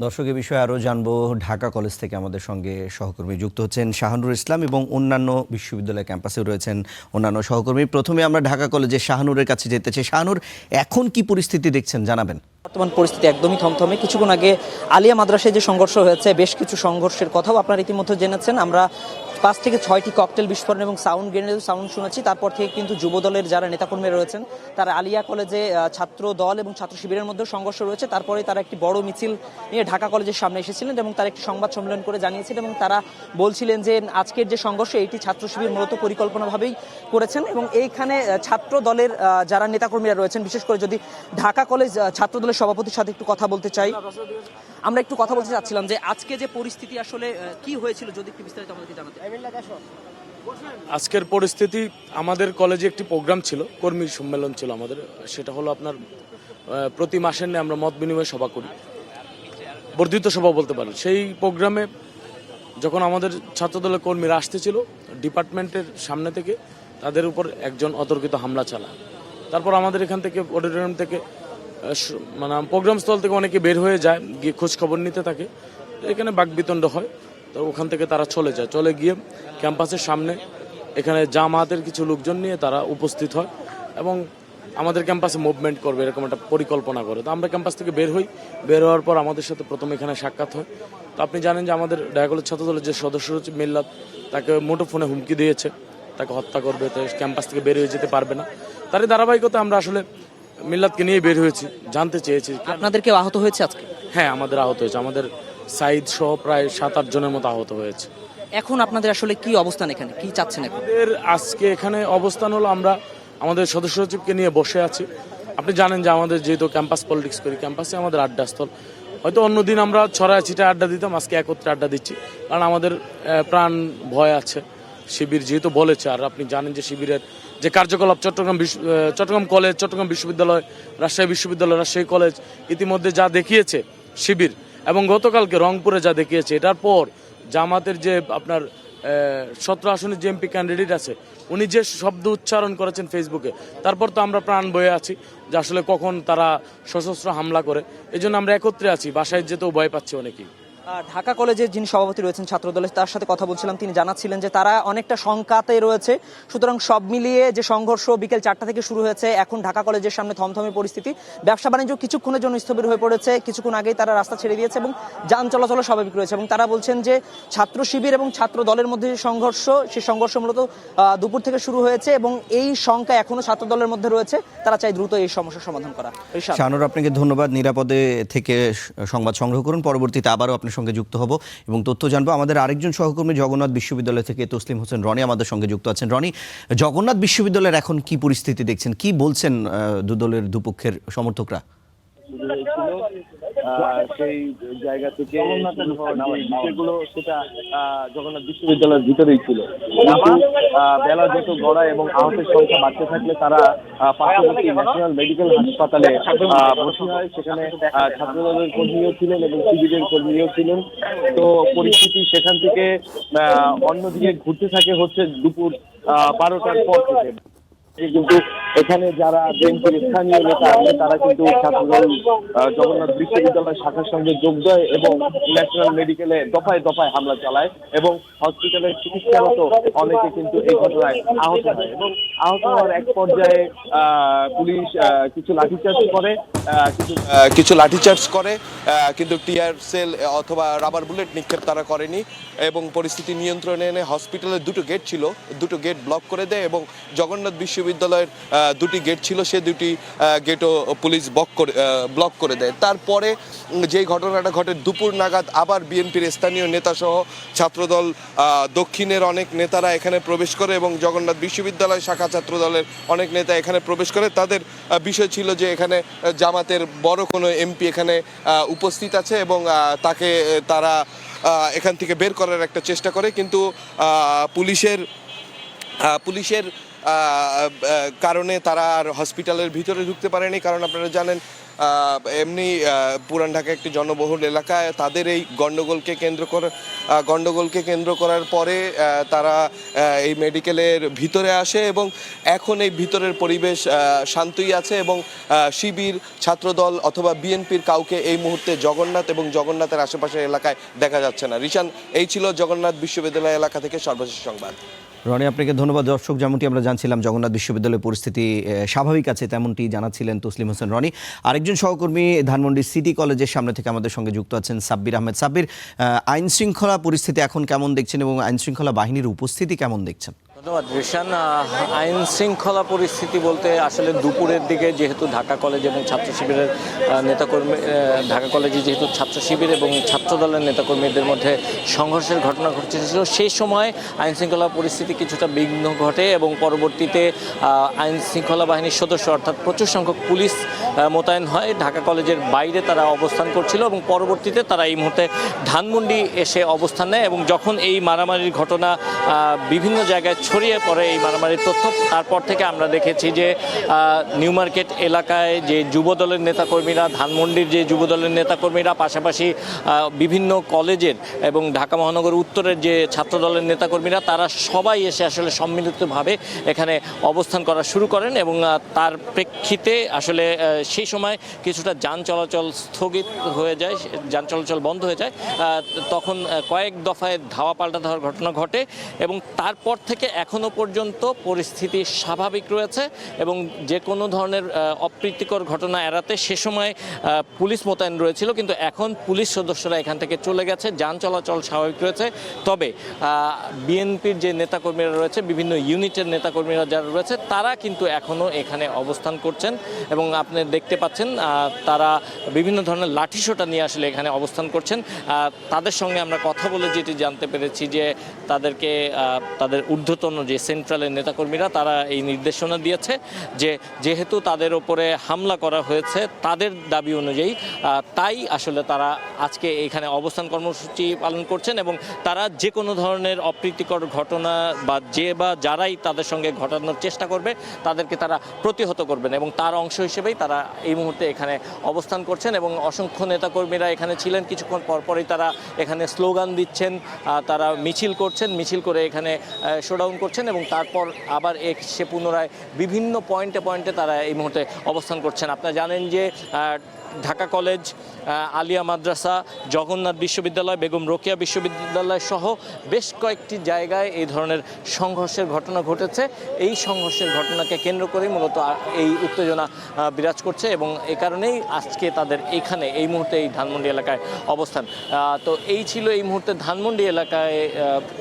দর্শক, এ বিষয়ে আরও জানবো। ঢাকা কলেজ থেকে আমাদের সঙ্গে সহকর্মী যুক্ত হচ্ছেন শাহানুর ইসলাম এবং অন্যান্য বিশ্ববিদ্যালয় ক্যাম্পাসেও রয়েছেন অন্যান্য সহকর্মী। প্রথমে আমরা ঢাকা কলেজে শাহানুরের কাছে যেতে চাই। শাহানুর, এখন কি পরিস্থিতি দেখছেন জানাবেন। বর্তমান পরিস্থিতি একদমই থমথমে। কিছুক্ষণ আগে আলিয়া মাদ্রাসায় যে সংঘর্ষ হয়েছে, বেশ কিছু সংঘর্ষের কথাও আপনারা ইতিমধ্যে জেনেছেন। আমরা 5 থেকে 6টি ককটেল বিস্ফোরণ এবং সাউন্ড গ্রেনেড সাউন্ড শুনেছি। তারপর থেকে কিন্তু যুবদলের যারা নেতাকর্মীরা রয়েছেন তারা আলিয়া কলেজে ছাত্র দল এবং ছাত্র শিবিরের মধ্যে সংঘর্ষ রয়েছে। তারপরে তারা একটি বড় মিছিল নিয়ে ঢাকা কলেজের সামনে এসেছিলেন এবং তারা একটি সংবাদ সম্মেলন করে জানিয়েছিলেন এবং তারা বলছিলেন যে আজকের যে সংঘর্ষ এটি ছাত্র শিবির মূলত পরিকল্পনাভাবেই করেছেন। এবং এইখানে ছাত্র দলের যারা নেতাকর্মীরা রয়েছেন, বিশেষ করে যদি ঢাকা কলেজ ছাত্র দলের সভাপতির সাথে একটু কথা বলতে চাই। আমরা একটু কথা বলতে চাচ্ছিলাম যে আজকে যে পরিস্থিতি আসলে কি হয়েছিল, যদি একটু বিস্তারিত আমাদেরকে জানাতে। আজকের পরিস্থিতি, আমাদের কলেজে একটি প্রোগ্রাম ছিল, কর্মী সম্মেলন ছিল আমাদের। সেটা হলো আপনার প্রতি মাসের নিয়ে আমরা মত বিনিময় সভা করি, বর্ধিত সভা বলতে পারেন। সেই প্রোগ্রামে যখন আমাদের ছাত্রদলের কর্মীরা আসতেছিল, ডিপার্টমেন্টের সামনে থেকে তাদের উপর একজন অতর্কিত হামলা চালায়। তারপর আমাদের এখান থেকে অডিটোরিয়াম থেকে মানে প্রোগ্রাম স্থল থেকে অনেকে বের হয়ে যায়, গিয়ে খোঁজ খবর নিতে থাকে। এখানে বাকবিতণ্ড হয়। তো ওখান থেকে তারা চলে যায়, চলে গিয়ে ক্যাম্পাসের সামনে এখানে জামায়াতের কিছু লোকজন নিয়ে তারা উপস্থিত হয় এবং আমাদের ক্যাম্পাসে মুভমেন্ট করবে এরকম একটা পরিকল্পনা করে। তো আমরা ক্যাম্পাস থেকে বের হই। বের হওয়ার পর আমাদের সাথে প্রথমে এখানে সাক্ষাৎ হয়। তো আপনি জানেন যে আমাদের ঢাকা কলেজ ছাত্রদলের যে সদস্য হচ্ছে মিল্লাত, তাকে মুঠোফোনে হুমকি দিয়েছে, তাকে হত্যা করবে, তো ক্যাম্পাস থেকে বের হয়ে যেতে পারবে না। তারই ধারাবাহিকতা আমরা আসলে মিল্লাতকে নিয়ে বের হয়েছি, জানতে চেয়েছি। আপনাদের কেউ আহত হয়েছে আজকে? হ্যাঁ, আমাদের আহত হয়েছে। আমাদের সাইদ সহ প্রায় 7-8 জনের মতো আহত হয়েছে। এখন আপনাদের আসলে কি অবস্থান, এখানে কি চাচ্ছেন? এখন আমাদের আজকে এখানে অবস্থান হলো, আমরা আমাদের সদস্য সচিবকে নিয়ে বসে আছি। আপনি জানেন যে আমাদের যেহেতু ক্যাম্পাস পলিটিক্স করি, ক্যাম্পাসে আমাদের আড্ডাস্থল। হয়তো অন্যদিন আমরা ছড়ায় ছিটায় আড্ডা দিতাম, আজকে একত্রে আড্ডা দিচ্ছি, কারণ আমাদের প্রাণ ভয় আছে। শিবির যেহেতু বলেছে, আর আপনি জানেন যে শিবিরের যে কার্যকলাপ চট্টগ্রাম কলেজ, চট্টগ্রাম বিশ্ববিদ্যালয়, রাজশাহী বিশ্ববিদ্যালয়, রাজশাহী কলেজ ইতিমধ্যে যা দেখিয়েছে শিবির, এবং গতকালকে রংপুরে যা দেখিয়েছে, এটার পর জামাতের যে আপনার 17 আসনের যে এমপি ক্যান্ডিডেট আছে, উনি যে শব্দ উচ্চারণ করেছেন ফেসবুকে, তারপর তো আমরা প্রাণ বয়ে আছি যে আসলে কখন তারা সশস্ত্র হামলা করে। এই জন্য আমরা একত্রে আছি, বাসায় যেতেও ভয় পাচ্ছি অনেকেই। ঢাকা কলেজের যিনি সভাপতি রয়েছেন ছাত্রদলের, তার সাথে কথা বলছিলাম। তিনি জানাচ্ছিলেন যে তারা অনেকটা শঙ্কাতে রয়েছে। সুতরাং সব মিলিয়ে যে সংঘর্ষ বিকেল 4টা থেকে শুরু হয়েছে, এখন ঢাকা কলেজের সামনে থমথমে পরিস্থিতি। ব্যবসা বাণিজ্য কিছুক্ষণের জন্য স্থবির হয়ে পড়েছে, কিছুক্ষণ আগেই তারা রাস্তা ছেড়ে দিয়েছে এবং যান চলাচল স্বাভাবিক রয়েছে। এবং তারা বলছেন যে ছাত্র শিবির এবং ছাত্র দলের মধ্যে যে সংঘর্ষ, সেই সংঘর্ষ মূলত দুপুর থেকে শুরু হয়েছে এবং এই শঙ্কা এখনো ছাত্র দলের মধ্যে রয়েছে। তারা চাই দ্রুত এই সমস্যার সমাধান করা। শাহানুর, আপনাকে ধন্যবাদ। নিরাপদে থেকে সংবাদ সংগ্রহ করুন। পরবর্তীতে আবারও আপনার সঙ্গে যুক্ত হব এবং তথ্য জানবো। আমাদের আরেকজন সহকর্মী জগন্নাথ বিশ্ববিদ্যালয় থেকে তসলিম হোসেন রনি আমাদের সঙ্গে যুক্ত আছেন। রনি, জগন্নাথ বিশ্ববিদ্যালয়ের এখন কি পরিস্থিতি দেখছেন, কি বলছেন দুদলের দুপক্ষের সমর্থকরা? সেই জায়গা থেকে বিষয়গুলো সেটা জগন্নাথ বিশ্ববিদ্যালয়ের ভিতরেই ছিল। বেলা যত গড়ায় এবং আহতের সংখ্যা বাড়তে থাকলে তারা পার্শ্ববর্তী ন্যাশনাল মেডিকেল হাসপাতালে ভর্তি হয়। সেখানে ছাত্রদলের কর্মীও ছিলেন এবং শিবিরের কর্মীও ছিলেন। তো পরিস্থিতি সেখান থেকে অন্যদিকে ঘুরতে থাকে হচ্ছে দুপুর 12টার পর থেকে। কিন্তু এখানে যারা বিএনপির স্থানীয় নেতা আছে তারা কিন্তু ছাত্রদল জগন্নাথ বিশ্ববিদ্যালয় শাখার সঙ্গে যোগ দেয় এবং ন্যাশনাল মেডিকেলে দফায় দফায় হামলা চালায় এবং হসপিটালের চিকিৎসারত অনেকে কিন্তু এই ঘটনায় আহত হয় এবং আহত হওয়ার এক পর্যায়ে পুলিশ কিছু লাঠিচার্জ করে কিন্তু টিয়ার সেল অথবা রাবার বুলেট নিক্ষেপ তারা করেনি এবং পরিস্থিতি নিয়ন্ত্রণে এনে হসপিটালের দুটো গেট ছিল, দুটো গেট ব্লক করে দেয় এবং জগন্নাথ বিশ্ববিদ্যালয়ের দুটি গেট ছিল, সে দুটি গেটও পুলিশ ব্লক করে দেয়। তারপরে যেই ঘটনাটা ঘটে, দুপুর নাগাদ আবার বিএনপির স্থানীয় নেতাসহ ছাত্রদল দক্ষিণের অনেক নেতারা এখানে প্রবেশ করে এবং জগন্নাথ বিশ্ববিদ্যালয় শাখা ছাত্রদলের অনেক নেতা এখানে প্রবেশ করে। তাদের বিষয় ছিল যে এখানে জামাতের বড় কোনো এমপি এখানে উপস্থিত আছে এবং তাকে তারা এখান থেকে বের করার একটা চেষ্টা করে, কিন্তু পুলিশের কারণে তারা আর হসপিটালের ভিতরে ঢুকতে পারেনি। কারণ আপনারা জানেন এমনি পুরান ঢাকা একটি জনবহুল এলাকায় তাদের এই গণ্ডগোলকে কেন্দ্র করার পরে তারা এই মেডিকেলের ভিতরে আসে এবং এখন এই ভিতরের পরিবেশ শান্তই আছে এবং শিবির ছাত্রদল অথবা বিএনপির কাউকে এই মুহূর্তে জগন্নাথ এবং জগন্নাথের আশেপাশের এলাকায় দেখা যাচ্ছে না। রিশান, এই ছিল জগন্নাথ বিশ্ববিদ্যালয় এলাকা থেকে সর্বশেষ সংবাদ। রনি, আপনাকে ধন্যবাদ। দর্শক, যেমনটি আমরা জানছিলাম জগন্নাথ বিশ্ববিদ্যালয়ের পরিস্থিতি স্বাভাবিক আছে, তেমনটি জানাচ্ছিলেন তসলিম হোসেন রনি। আরেকজন সহকর্মী ধানমন্ডি সিটি কলেজের সামনে থেকে আমাদের সঙ্গে যুক্ত আছেন সাব্বির আহমেদ। সাব্বির, আইন শৃঙ্খলা পরিস্থিতি এখন কেমন দেখছেন এবং আইন শৃঙ্খলা বাহিনীর উপস্থিতি কেমন দেখছেন? ধন্যবাদ ঋষান। আইন শৃঙ্খলা পরিস্থিতি বলতে আসলে দুপুরের দিকে যেহেতু ঢাকা কলেজ এবং ছাত্র শিবিরের নেতাকর্মী ঢাকা কলেজে যেহেতু ছাত্র শিবির এবং ছাত্রদলের নেতাকর্মীদের মধ্যে সংঘর্ষের ঘটনা ঘটেছিল, সেই সময় আইন শৃঙ্খলা পরিস্থিতি কিছুটা বিঘ্ন ঘটে এবং পরবর্তীতে আইন শৃঙ্খলা বাহিনীর সদস্য অর্থাৎ প্রচুর সংখ্যক পুলিশ মোতায়েন হয়। ঢাকা কলেজের বাইরে তারা অবস্থান করছিল এবং পরবর্তীতে তারা এই মুহূর্তে ধানমন্ডি এসে অবস্থান নেয় এবং যখন এই মারামারির ঘটনা বিভিন্ন জায়গায় ছড়িয়ে পড়ে এই মারামারির তথ্য, তারপর থেকে আমরা দেখেছি যে নিউ মার্কেট এলাকায় যে যুবদলের নেতাকর্মীরা, ধানমন্ডির যে যুবদলের নেতাকর্মীরা, পাশাপাশি বিভিন্ন কলেজের এবং ঢাকা মহানগর উত্তরের যে ছাত্রদলের নেতাকর্মীরা, তারা সবাই এসে আসলে সম্মিলিতভাবে এখানে অবস্থান করা শুরু করেন এবং তার প্রেক্ষিতে আসলে সেই সময় কিছুটা যান চলাচল স্থগিত হয়ে যায়, যান চলাচল বন্ধ হয়ে যায়। তখন কয়েক দফায় ধাওয়া পাল্টা দেওয়ার ঘটনা ঘটে এবং তারপর থেকে এখনো পর্যন্ত পরিস্থিতি স্বাভাবিক রয়েছে এবং যে কোনো ধরনের অপ্রীতিকর ঘটনা এড়াতে সে সময় পুলিশ মোতায়েন রয়েছিল, কিন্তু এখন পুলিশ সদস্যরা এখান থেকে চলে গেছে, যান চলাচল স্বাভাবিক রয়েছে। তবে বিএনপির যে নেতাকর্মীরা রয়েছে, বিভিন্ন ইউনিটের নেতাকর্মীরা যারা রয়েছে, তারা কিন্তু এখনও এখানে অবস্থান করছেন এবং আপনি দেখতে পাচ্ছেন তারা বিভিন্ন ধরনের লাঠিসোঁটা নিয়ে আসলে এখানে অবস্থান করছেন। তাদের সঙ্গে আমরা কথা বলে যেটি জানতে পেরেছি যে তাদেরকে তাদের ঊর্ধ্বতন যে সেন্ট্রালের নেতাকর্মীরা তারা এই নির্দেশনা দিয়েছে যে যেহেতু তাদের ওপরে হামলা করা হয়েছে তাদের দাবি অনুযায়ী, তাই আসলে তারা আজকে এখানে অবস্থান কর্মসূচি পালন করছেন এবং তারা যে কোনো ধরনের অপ্রীতিকর ঘটনা বা যারাই তাদের সঙ্গে ঘটানোর চেষ্টা করবে তাদেরকে তারা প্রতিহত করবেন এবং তার অংশ হিসেবেই তারা এই মুহূর্তে এখানে অবস্থান করছেন এবং অসংখ্য নেতাকর্মীরা এখানে ছিলেন। কিছুক্ষণ পরপরই তারা এখানে স্লোগান দিচ্ছেন, তারা মিছিল করছেন, মিছিল করে এখানে শোডাউন করছেন এবং তারপর আবার সে পুনরায় বিভিন্ন পয়েন্টে তারা এই মুহূর্তে অবস্থান করছেন। আপনারা জানেন যে ঢাকা কলেজ, আলিয়া মাদ্রাসা, জগন্নাথ বিশ্ববিদ্যালয়, বেগম রোকেয়া বিশ্ববিদ্যালয় সহ বেশ কয়েকটি জায়গায় এই ধরনের সংঘর্ষের ঘটনা ঘটেছে। এই সংঘর্ষের ঘটনাকে কেন্দ্র করেই মূলত এই উত্তেজনা বিরাজ করছে এবং এই কারণেই আজকে তাদের এখানে এই মুহূর্তে এই ধানমন্ডি এলাকায় অবস্থান। তো এই ছিল এই মুহূর্তে ধানমন্ডি এলাকায়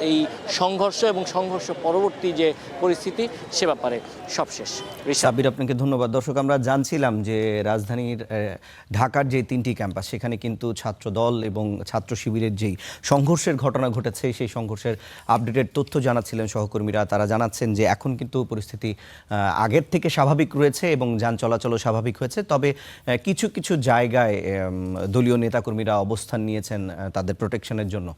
এই সংঘর্ষ এবং সংঘর্ষ পরবর্তী যে পরিস্থিতি সে ব্যাপারে সবশেষ। সাব্বির, আপনাকে ধন্যবাদ। দর্শক, আমরা জানছিলাম যে রাজধানীর ঢাকার যে 3টি ক্যাম্পাস সেখানে কিন্তু ছাত্র দল এবং ছাত্র শিবিরের যেই সংঘর্ষের ঘটনা ঘটেছে সেই সংঘর্ষের আপডেটেড তথ্য জানাচ্ছিলেন সহকর্মীরা। তারা জানাচ্ছেন যে এখন কিন্তু পরিস্থিতি আগের থেকে স্বাভাবিক রয়েছে এবং যান চলাচলও স্বাভাবিক হয়েছে। তবে কিছু কিছু জায়গায় দলীয় নেতাকর্মীরা অবস্থান নিয়েছেন তাদের প্রোটেকশনের জন্য।